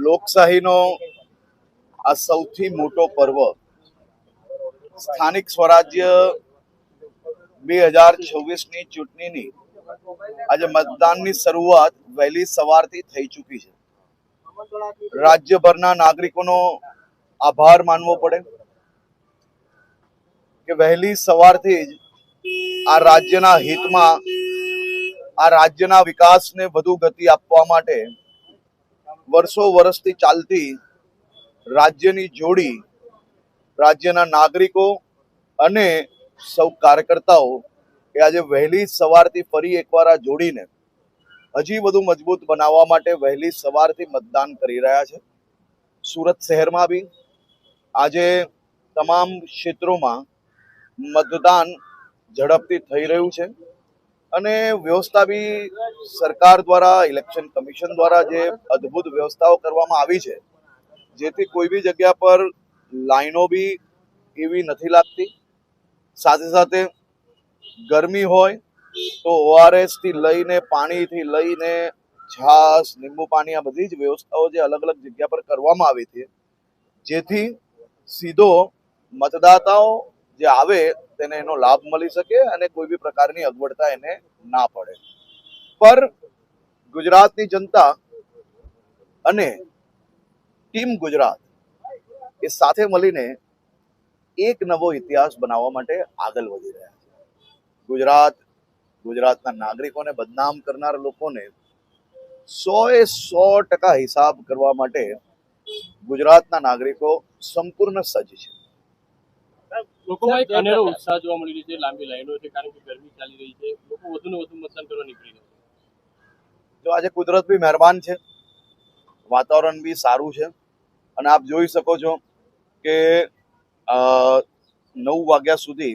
લોકશાહીનો આ સૌથી મોટો પર્વ સ્થાનિક સ્વરાજ્ય 2026ની ચૂંટણીની આજે મતદાનની શરૂઆત વહેલી સવારથી થઈ ચૂકી છે. રાજ્યભરના નાગરિકોનો આભાર માનવો પડે કે વહેલી સવારથી જ આ રાજ્યના હિતમાં, આ રાજ્યના વિકાસને વધુ ગતિ આપવા માટે વર્ષો વર્ષથી ચાલતી રાજ્યની જોડી, રાજ્યના નાગરિકો અને સૌ કાર્યકર્તાઓ એ આજે વહેલી સવારથી ફરી એકવાર આ જોડીને હજી વધુ મજબૂત બનાવવા માટે વહેલી સવારથી મતદાન કરી રહ્યા છે. સુરત શહેરમાં બી આજે તમામ ક્ષેત્રોમાં મતદાન ઝડપથી થઈ રહ્યું છે અને વ્યવસ્થા બી સરકાર દ્વારા, ઇલેક્શન કમિશન દ્વારા જે અદ્ભુત વ્યવસ્થાઓ કરવામાં આવી છે, જેથી કોઈ બી જગ્યા પર લાઈનો બી એવી નથી લાગતી. સાથે સાથે ગરમી હોય તો ORS થી લઈને, પાણીથી લઈને, છાશ, લીંબુ પાણી, આ બધી જ વ્યવસ્થાઓ જે અલગ અલગ જગ્યા પર કરવામાં આવી છે, જેથી સીધો મતદાતાઓ જે આવે તેને એનો લાભ મળી શકે અને કોઈ બી પ્રકારની અગવડતા એને ના પડે. પર ગુજરાતની જનતા અને ટીમ ગુજરાત એ સાથે મળીને એક નવો ઇતિહાસ બનાવવા માટે આગળ વધી રહ્યા છે. ગુજરાતના નાગરિકોને બદનામ કરનાર લોકોને 100% હિસાબ કરવા માટે ગુજરાતના નાગરિકો સંપૂર્ણ સજ્જ છે. લોકોમાં એક અનેરો ઉત્સાહ જોવા મળી રહ્યો છે. લાંબી લાઈનો છે કારણ કે ગરમી ચાલી રહી છે. લોકો વધુને વધુ મતદાન કરવા નીકળી રહ્યા છે. તો આજે કુદરત બી મહેરબાન છે, વાતાવરણ બી સારું છે અને આપ જોઈ શકો છો કે 9 વાગ્યા સુધી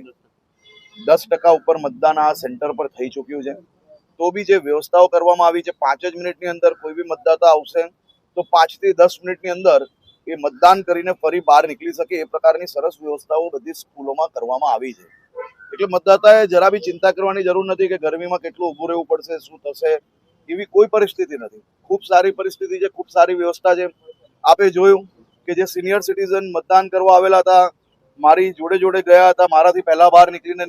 10% ઉપર મતદાન આ સેન્ટર પર થઈ ચૂક્યું છે. તો બી જે વ્યવસ્થાઓ કરવામાં આવી છે, 5 જ મિનિટની અંદર કોઈ બી મતદાતા આવશે તો 5 થી 10 મિનિટની અંદર એ મતદાન કરીને ફરી બહાર નીકળી શકે એ પ્રકારની સરસ વ્યવસ્થાઓ બધી સ્કૂલોમાં કરવામાં આવી છે. એટલે મતદાતાએ જરા બી ચિંતા કરવાની જરૂર નથી કે ગરમીમાં કેટલું ઊભું રહેવું પડશે, શું થશે, એવી કોઈ પરિસ્થિતિ નથી. ખૂબ સારી પરિસ્થિતિ છે, ખૂબ સારી વ્યવસ્થા છે. આપે જોયું કે જે સિનિયર સિટીઝન મતદાન કરવા આવેલા હતા, મારી જોડે જોડે ગયા હતા, મારાથી પહેલા બહાર નીકળીને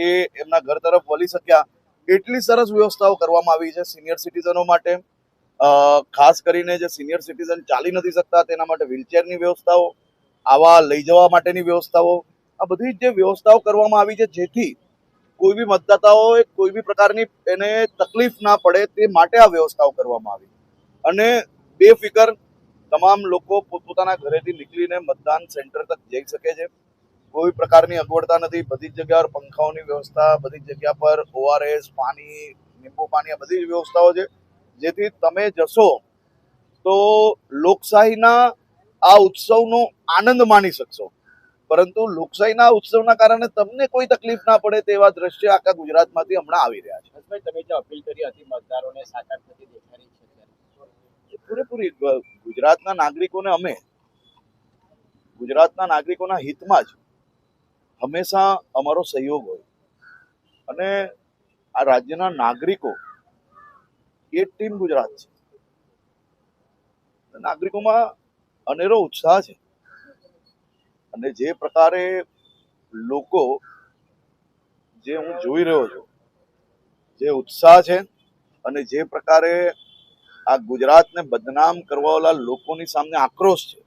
એ એમના ઘર તરફ વળી શક્યા. એટલી સરસ વ્યવસ્થાઓ કરવામાં આવી છે સિનિયર સિટીઝનો માટે. ખાસ કરીને જે સિનિયર સિટીઝન ચાલી નથી શકતા તેના માટે વ્હીલચેરની વ્યવસ્થાઓ, આવા લઈ જવા માટેની વ્યવસ્થાઓ, આ બધી જે વ્યવસ્થાઓ કરવામાં આવી છે જેથી કોઈ બી મતદાતાઓએ કોઈ બી પ્રકારની એને તકલીફ ના પડે તે માટે આ વ્યવસ્થાઓ કરવામાં આવી. અને બેફિકર તમામ લોકો પોતપોતાના ઘરેથી નીકળીને મતદાન સેન્ટર તક જઈ શકે છે. કોઈ પ્રકારની અગવડતા નથી. બધી જ જગ્યા પર પંખાઓની વ્યવસ્થા, બધી જ જગ્યા પર ORS, પાણી, લીંબુ પાણી, આ બધી જ વ્યવસ્થાઓ છે, જેથી તમે જશો તો લોકશાહીના આ ઉત્સવનો આનંદ માણી શકશો. પરંતુ લોકશાહીના ઉત્સવના કારણે તમને કોઈ તકલીફ ના પડે તેવા દ્રશ્ય આખા ગુજરાતમાંથી હમણાં આવી રહ્યા છે. તમે જે અપીલ કરી હતી મતદારોને સાકાર થતી દેખાડી છે, પૂરેપૂરી ગુજરાતના નાગરિકોને અમે ગુજરાતના નાગરિકોના હિતમાં જ હંમેશા અમારો સહયોગ હોય અને આ રાજ્યના નાગરિકો એ ટીમ ગુજરાત છે. નાગરિકોમાં અનેરો ઉત્સાહ છે અને જે પ્રકારે લોકો, જે હું જોઈ રહ્યો છું, જે ઉત્સાહ છે અને જે પ્રકારે આ ગુજરાતને બદનામ કરવાવાળા લોકોની સામે આક્રોશ છે,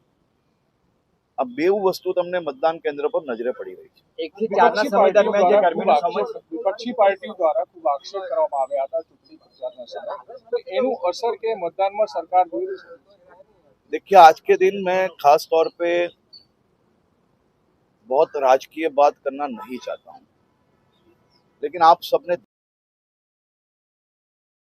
આ બેઉ વસ્તુ તમને મતદાન કેન્દ્ર પર નજરે પડી રહી છે. એકથી ચારના સમય દરમિયાન જે ગરમીનો સમય વિપક્ષી પાર્ટીઓ દ્વારા ખૂબ આક્ષેપ કરવામાં આવ્યા હતા ચૂંટણી પ્રચારના સમયે, એનું અસર કે मतदान सरकार જોઈ રહી છે? देखिए, आज के दिन मैं खास तौर पे बहुत राजकीय बात करना नहीं चाहता हूँ, लेकिन आप सबने